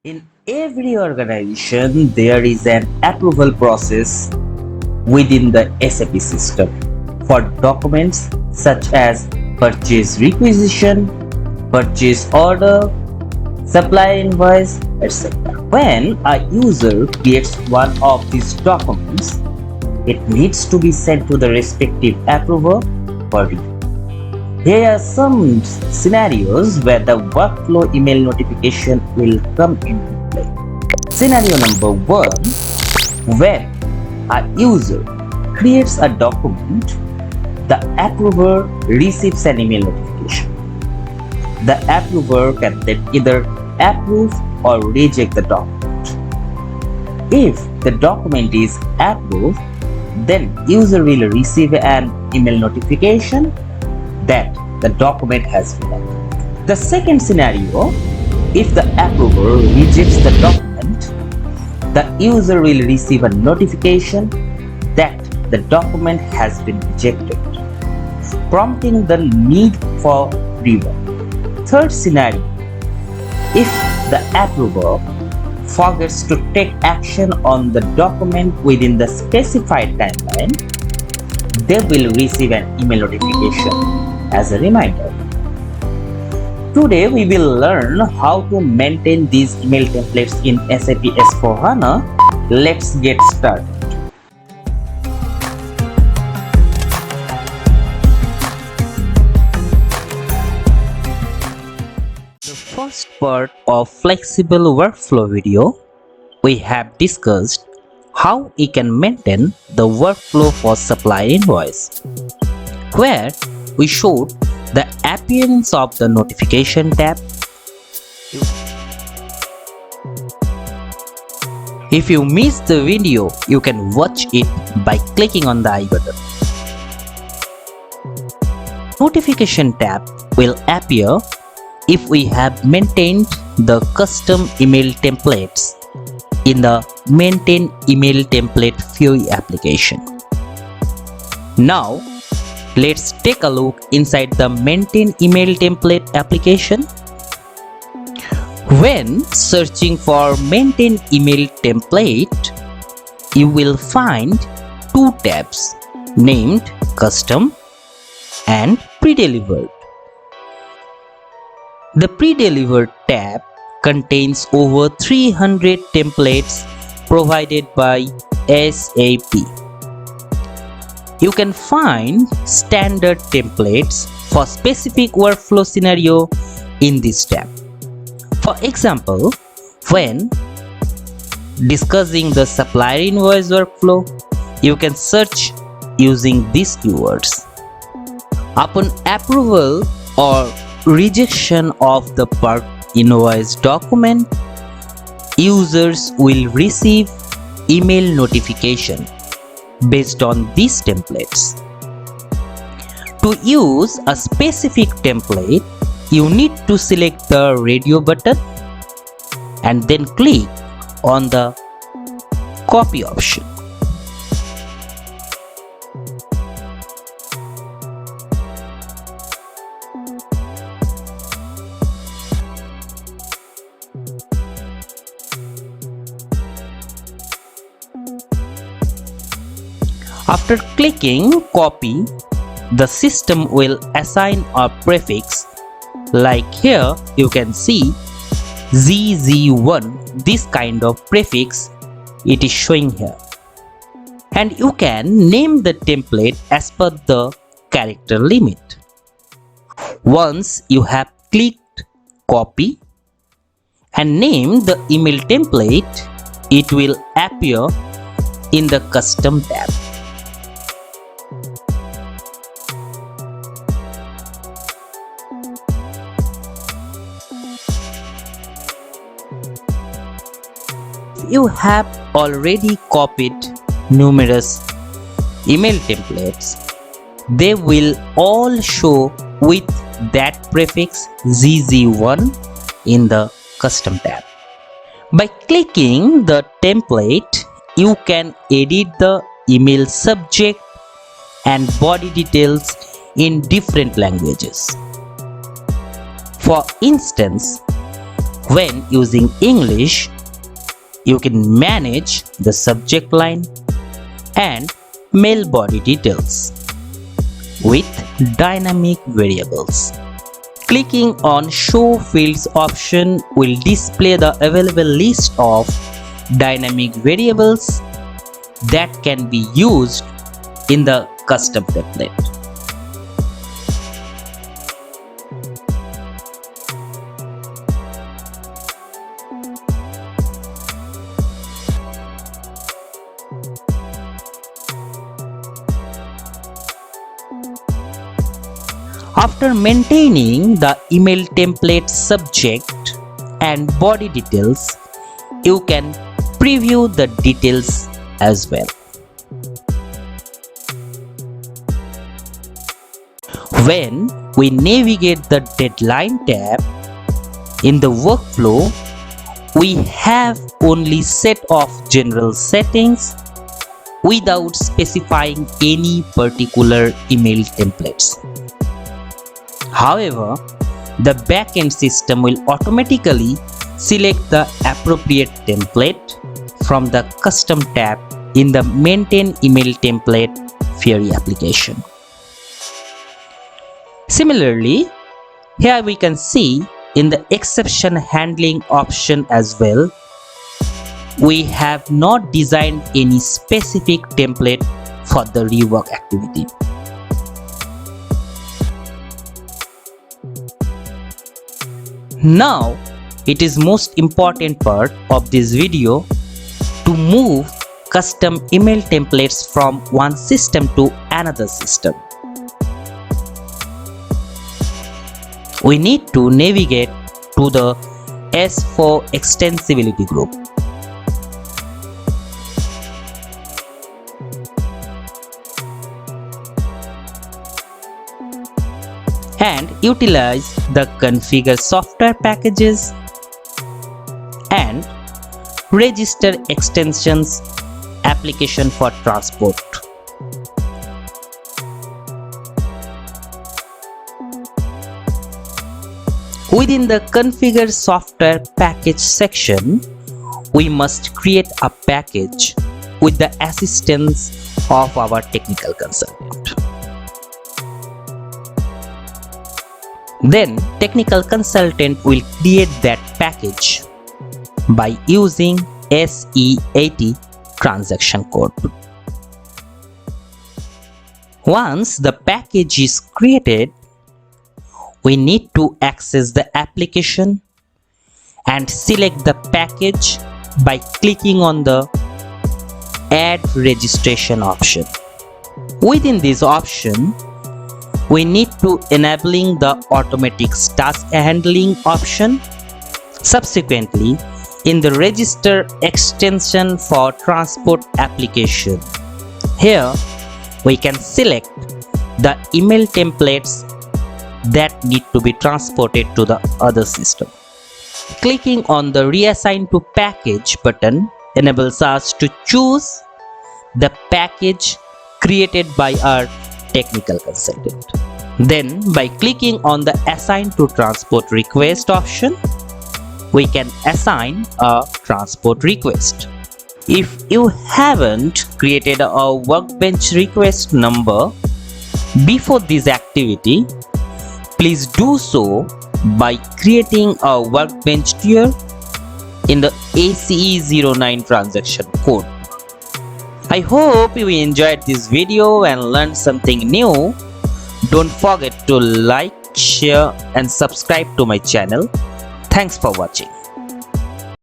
In every organization, there is an approval process within the SAP system for documents such as purchase requisition, purchase order, supply invoice, etc. When a user creates one of these documents, it needs to be sent to the respective approver for review. Here are some scenarios where the workflow email notification will come into play. Scenario number 1, when a user creates a document, the approver receives an email notification. The approver can then either approve or reject the document. If the document is approved, then user will receive an email notification that the document has been approved. The second scenario, if the approver rejects the document, the user will receive a notification that the document has been rejected, prompting the need for rework. Third scenario, if the approver forgets to take action on the document within the specified timeline, they will receive an email notification as a reminder. Today we will learn how to maintain these email templates in SAP S/4HANA. Let's get started. The first part of flexible workflow video, we have discussed how we can maintain the workflow for supply invoice, where we showed the appearance of the notification tab. If you missed the video, you can watch it by clicking on the I button. Notification tab will appear if we have maintained the custom email templates in the Maintain Email Template view application. Now, let's take a look inside the Maintain Email Template application. When searching for Maintain Email Template, you will find two tabs named Custom and Pre-Delivered. The Pre-Delivered tab contains over 300 templates provided by SAP. You can find standard templates for specific workflow scenario in this tab. For example, when discussing the supplier invoice workflow, you can search using these keywords. Upon approval or rejection of the per invoice document, users will receive email notification based on these templates. To use a specific template, you need to select the radio button and then click on the copy option. After clicking copy, the system will assign a prefix. Like here you can see ZZ1, this kind of prefix it is showing here. And you can name the template as per the character limit. Once you have clicked copy and name the email template, it will appear in the custom tab. You have already copied numerous email templates. They will all show with that prefix ZZ1 in the custom tab. By clicking the template, you can edit the email subject and body details in different languages. For instance, When using English, you can manage the subject line and mail body details with dynamic variables. Clicking on Show Fields option will display the available list of dynamic variables that can be used in the custom template. After maintaining the email template subject and body details, you can preview the details as well. When we navigate the deadline tab in the workflow, we have only set of general settings without specifying any particular email templates. However, the backend system will automatically select the appropriate template from the custom tab in the Maintain Email Template Fiori application. Similarly, here we can see in the exception handling option as well, we have not designed any specific template for the rework activity. Now, it is most important part of this video to move custom email templates from one system to another system. We need to navigate to the S4 extensibility group. And utilize the configure software packages and register extensions application for transport. Within the configure software package section, we must create a package with the assistance of our technical consultant. Then technical consultant will create that package by using SE80 transaction code. Once the package is created, we need to access the application and select the package by clicking on the Add Registration option. Within this option, we need to enabling the automatic task handling option. Subsequently, in the register extension for transport application, here we can select the email templates that need to be transported to the other system. Clicking on the Reassign to Package button enables us to choose the package created by our technical consultant. Then by clicking on the Assign to Transport Request option, we can assign a transport request. If you haven't created a workbench request number before this activity, please do so by creating a workbench tier in the ACE09 transaction code. I hope you enjoyed this video and learned something new. Don't forget to like, share and subscribe to my channel. Thanks for watching.